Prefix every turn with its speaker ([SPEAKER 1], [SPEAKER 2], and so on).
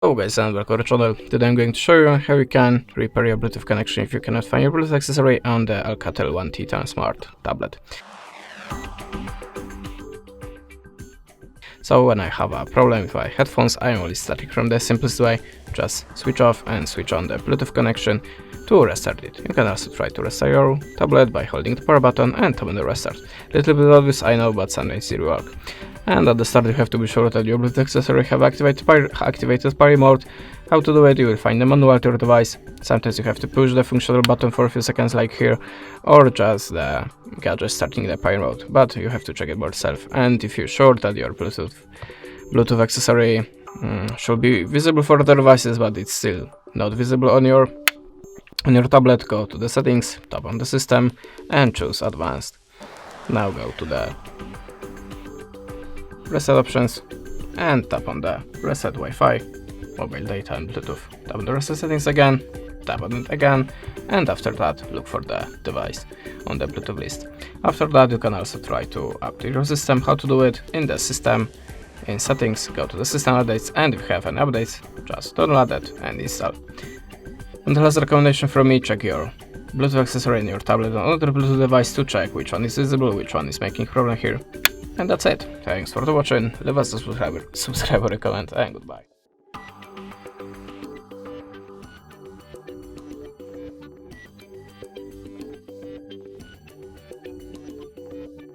[SPEAKER 1] Hello guys and welcome to the channel. Today I'm going to show you how you can repair your Bluetooth connection if you cannot find your Bluetooth accessory on the ALCATEL 1T10 Smart tablet. So when I have a problem with my headphones, I am only starting from the simplest way. Just switch off and switch on the Bluetooth connection to restart it. You can also try to restart your tablet by holding the power button and tapping the restart. Little bit obvious, I know, but sometimes it will work. And at the start you have to be sure that your Bluetooth accessory have activated party mode. How to do it? You will find the manual to your device. Sometimes you have to push the functional button for a few seconds like here, or just the gadget starting the party mode, but you have to check it by yourself. And if you're sure that your Bluetooth accessory should be visible for other devices but it's still not visible on your tablet, go to the settings, tap on the system and choose advanced. Now go to the reset options and tap on the reset Wi-Fi, mobile data and Bluetooth. Tap on the reset settings again, tap on it again, and after that look for the device on the Bluetooth list. After that you can also try to update your system. How to do it? In the system, in settings, go to the system updates, and if you have any updates, just download it and install. And the last recommendation from me, check your Bluetooth accessory in your tablet or other Bluetooth device to check which one is visible, which one is making problem here. And that's it. Thanks for watching. Leave us a subscribe or comment, and goodbye.